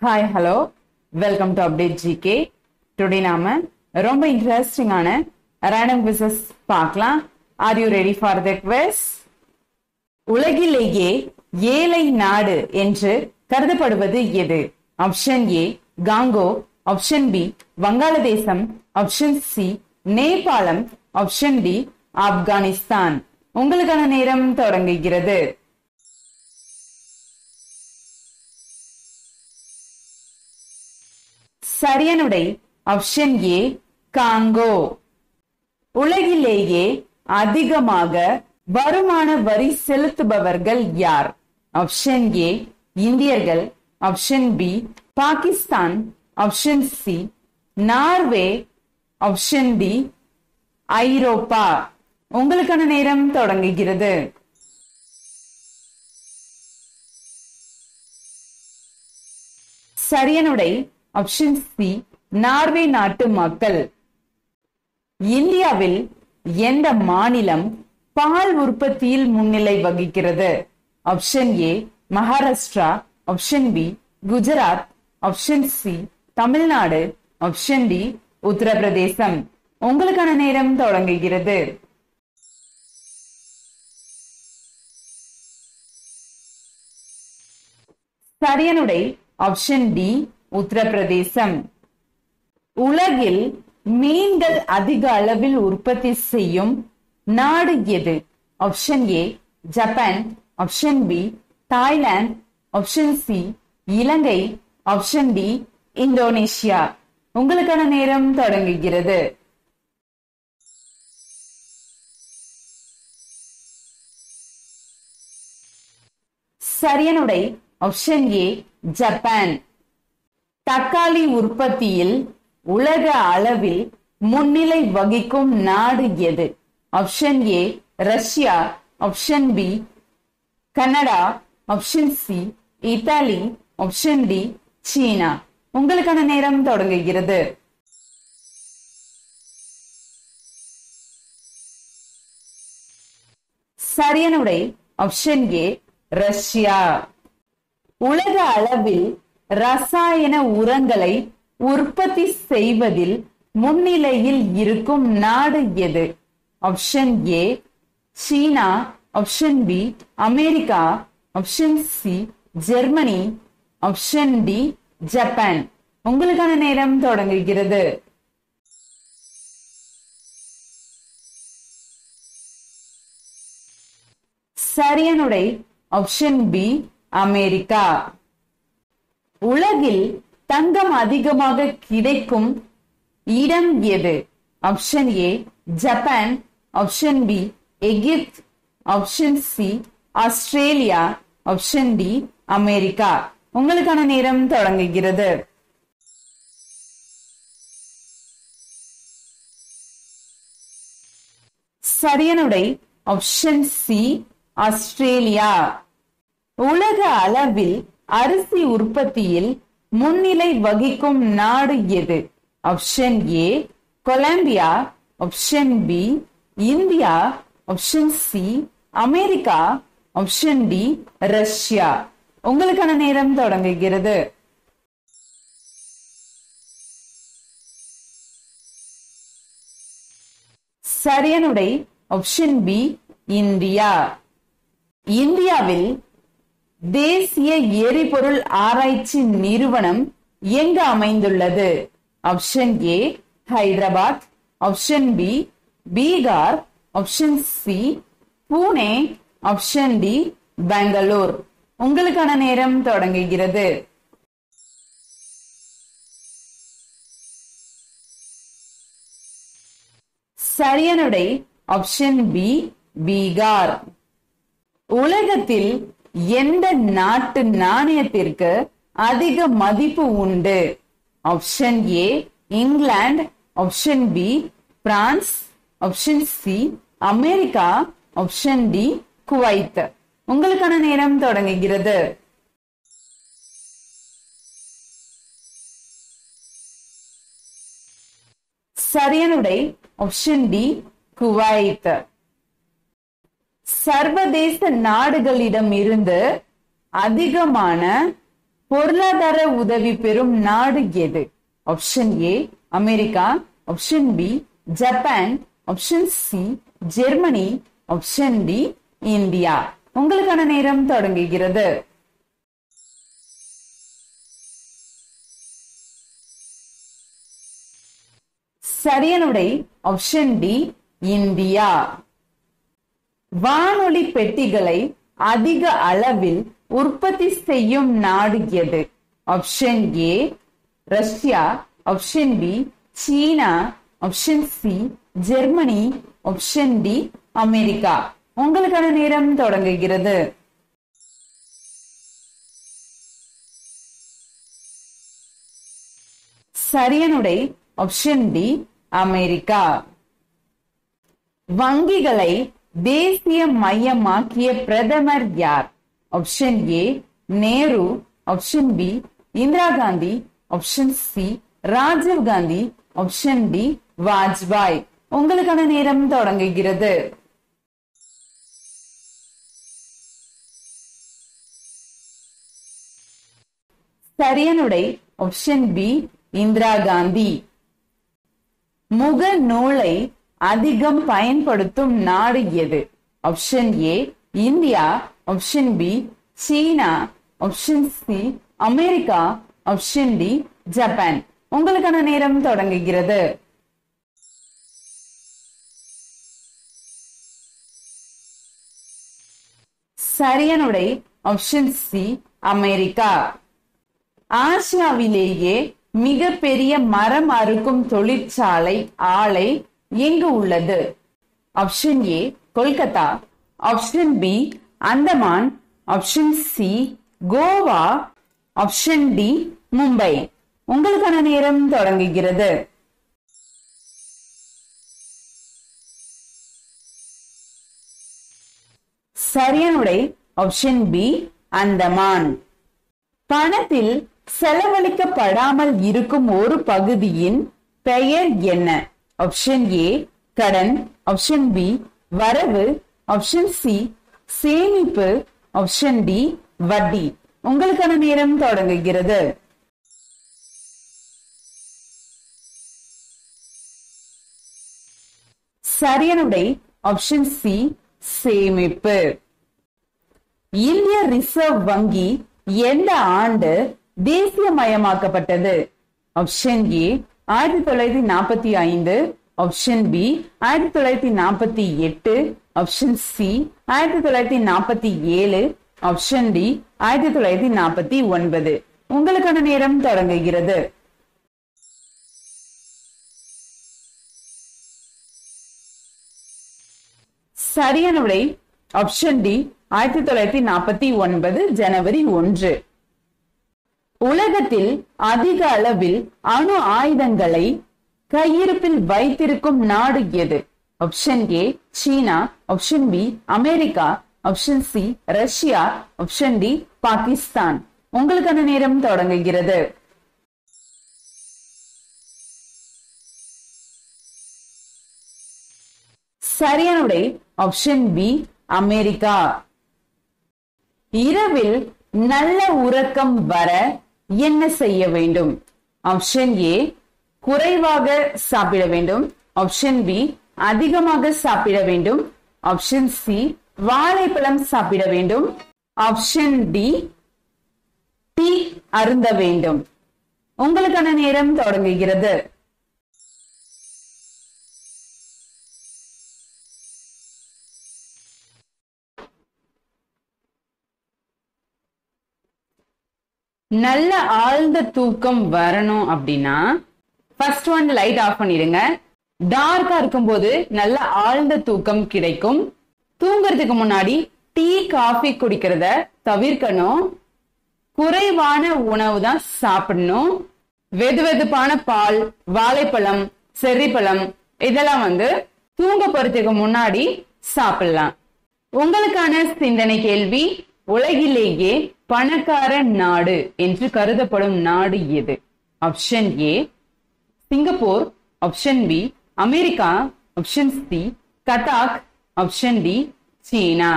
Hi hello welcome to update GK. Today நாம ரொம்ப இன்ட்ரெஸ்டிங்கான ரேண்டம் குவிசஸ் பார்க்கலாம். Are you ready for the quiz? உலகிலேயே ஏழை நாடு என்று கருதப்படுவது எது? Option A Congo, option B வங்காளதேசம், ஆப்ஷன் சி நேபாளம், ஆப்ஷன் டி ஆப்கானிஸ்தான். உங்களுக்கான நேரம் தொடங்குகிறது. சரியான விடை ஆப்ஷன் ஏ காங்கோ. உலகிலேயே அதிகமாக வருமான வரி செலுத்துபவர்கள் யார்? ஆப்ஷன் ஏ இந்தியர்கள், option B Pakistan, option C Norway, option D ஐரோப்பா. உங்களுக்கான நேரம் தொடங்குகிறது. சரியான விடை ஆப்ஷன் சி நார்வே நாட்டு மக்கள். இந்தியாவில் எந்த மாநிலம் பால் உற்பத்தியில் முன்னிலை வகிக்கிறது? Option A Maharashtra, option B Gujarat, option C Tamil Nadu, option D Uttar Pradesh. உங்களுக்கான நேரம் தொடங்குகிறது. சரியான விடை ஆப்ஷன் டி உத்தரப்பிரதேசம். உலகில் மீன்கள் அதிக அளவில் உற்பத்தி செய்யும் நாடு எது? Option A Japan, option B Thailand, option C Ilangai, option D Indonesia. உங்களுக்கான நேரம் தொடங்குகிறது. சரியான விடை ஆப்ஷன் ஏ ஜப்பான். தக்காளி உற்பத்தியில் உலக அளவில் முன்னிலை வகிக்கும் நாடு எது? Option A Russia, option B Canada, option C Italy, option D China. உங்களுக்கான நேரம் தொடங்குகிறது. சரியான விடை ஆப்ஷன் ஏ ரஷ்யா. உலக அளவில் ரசாயன உரங்களை உற்பத்தி செய்வதில் முன்னிலையில் இருக்கும் நாடு எது? Option A China, option B America, option C Germany, option D Japan. உங்களுக்கான நேரம் தொடங்குகிறது. சரியான விடை ஆப்ஷன் பி அமெரிக்கா. உலகில் தங்கம் அதிகமாக கிடைக்கும் இடம் எது? Option A Japan, option B Egypt, option C Australia, option D America. உங்களுக்கான நேரம் தொடங்குகிறது. சரியான விடை ஆப்ஷன் சி ஆஸ்திரேலியா. உலக அளவில் அரிசி உற்பத்தியில் முன்னிலை வகிக்கும் நாடு எது? Option A Colombia, option B India, option C America, option D Russia. உங்களுக்கான நேரம் தொடங்குகிறது. சரியான விடை ஆப்ஷன் பி இந்தியா. இந்தியாவில் தேசிய எரிபொருள் ஆராய்ச்சி நிறுவனம் எங்கு அமைந்துள்ளது? Option A Hyderabad, option B Bihar, option C Pune, option D Bangalore. உங்களுக்கான நேரம் தொடங்குகிறது. சரியான விடை ஆப்ஷன் பி பீகார். உலகத்தில் எந்த நாட்டு நாணயத்திற்கு அதிக மதிப்பு உண்டு? Option A England, option B France, option C America, option D Kuwait. உங்களுக்கான நேரம் தொடங்குகிறது. சரியான விடை ஆப்ஷன் டி குவைத். சர்வதேச நாடுகளிடம் இருந்து அதிகமான பொருளாதார உதவி பெறும் நாடு எது? Option A America, option B Japan, option C Germany, option D India. உங்களுக்கான நேரம் தொடங்குகிறது. சரியான விடை ஆப்ஷன் டி இந்தியா. வானொலி பெட்டிகளை அதிக அளவில் உற்பத்தி செய்யும் நாடு எது? Option A Russia, option B China, option C Germany, option D America. உங்களுக்கான நேரம் தொடங்குகிறது. சரியான விடை ஆப்ஷன் டி அமெரிக்கா. வங்கிகளை தேசிய மையமாக்கிய பிரதமர் யார்? Option A Nehru, option B Indira Gandhi, option C Rajiv Gandhi, option D Vajpayee. உங்களுக்கான நேரம் தொடங்குகிறது. சரியான விடை ஆப்ஷன் பி இந்திரா காந்தி. முக நூலை அதிகம் பயன்படுத்தும் நாடு எது? Option A India, option B China, option C America, option D Japan. உங்களுக்கான நேரம் தொடங்குகிறது. சரியான விடை ஆப்ஷன் சி அமெரிக்கா. ஆசியாவிலேயே மிகப்பெரிய மரம் அறுக்கும் தொழிற்சாலை ஆலை எங்கு உள்ளது? Option A Kolkata, option B Andaman, option C Goa, option D Mumbai. உங்களுக்கான நேரம் தொடங்குகிறது. சரியான விடை ஆப்ஷன் பி அந்தமான். பணத்தில் செலவழிக்கப்படாமல் இருக்கும் ஒரு பகுதியின் பெயர் என்ன? ஆப்ஷன் ஏ கடன், ஆப்ஷன் பி வரவு, ஆப்ஷன் சி சேமிப்பு, ஆப்ஷன் டி வட்டி. உங்களுக்கான நேரம் தொடங்குகிறது. சரியான விடை ஆப்ஷன் சி சேமிப்பு. இந்திய ரிசர்வ் வங்கி எந்த ஆண்டு தேசியமயமாக்கப்பட்டது? Option A 1945, option B 1948, option C 1947, option D 1949. உங்களுக்கான நேரம் தொடங்குகிறது. சரியான விடை ஆப்ஷன் டி 1949 ஜனவரி 1. உலகத்தில் அதிக அளவில் அணு ஆயுதங்களை கையிருப்பில் வைத்திருக்கும் நாடு எது? Option A China, option B America, option C Russia, option D Pakistan. உங்களுக்கான நேரம் தொடங்குகிறது. சரியான விடை ஆப்ஷன் பி அமெரிக்கா. இரவில் நல்ல உறக்கம் வர என்ன செய்ய வேண்டும்? ஆப்ஷன் ஏ குறைவாக சாப்பிட வேண்டும், ஆப்ஷன் பி அதிகமாக சாப்பிட வேண்டும், ஆப்ஷன் சி வாழைப்பழம் சாப்பிட வேண்டும், ஆப்ஷன் டி டீ அருந்த வேண்டும். உங்களுக்கான நேரம் தொடங்குகிறது. நல்ல ஆழ்ந்த தூக்கம் வரணும் அப்படின்னா ஃபர்ஸ்ட் ஒன் லைட் ஆஃப் பண்ணிடுங்க. டார்க்கா இருக்கும்போது நல்ல ஆழ்ந்த தூக்கம் கிடைக்கும். தூங்குறதுக்கு முன்னாடி டீ காஃபி குடிக்கிறத தவிர்க்கணும். குறைவான உணவு தான் சாப்பிடணும். வெதுவெதுப்பான பால், வாழைப்பழம், செர்ரிப்பழம் இதெல்லாம் தூங்க போறதுக்கு முன்னாடி சாப்பிடலாம். உங்களுக்கான சிந்தனை கேள்வி, உலகிலேயே பணக்கார நாடு என்று கருதப்படும் நாடு எது? Option A Singapore, option B America, option C Qatar, option D China.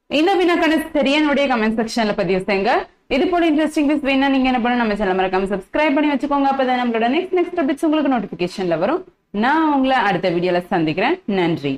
இந்த வினாக்கான சரியானுடைய கமெண்ட் செக்ஷன்ல பதிவு செய்யுங்க. இது போல இன்ட்ரெஸ்டிங் வீடியோஸ் வேணா நீங்க என்ன பண்ணணும், நம்ம சேனல் மறக்காம சப்ஸ்கிரைப் பண்ணி வச்சுக்கோங்க. அப்பதான் நம்மளோட நெக்ஸ்ட் அப்டேட்ஸ் உங்களுக்கு நோட்டிபிகேஷன்ல வரும். நான் உங்களை அடுத்த வீடியோல சந்திக்கிறேன். நன்றி.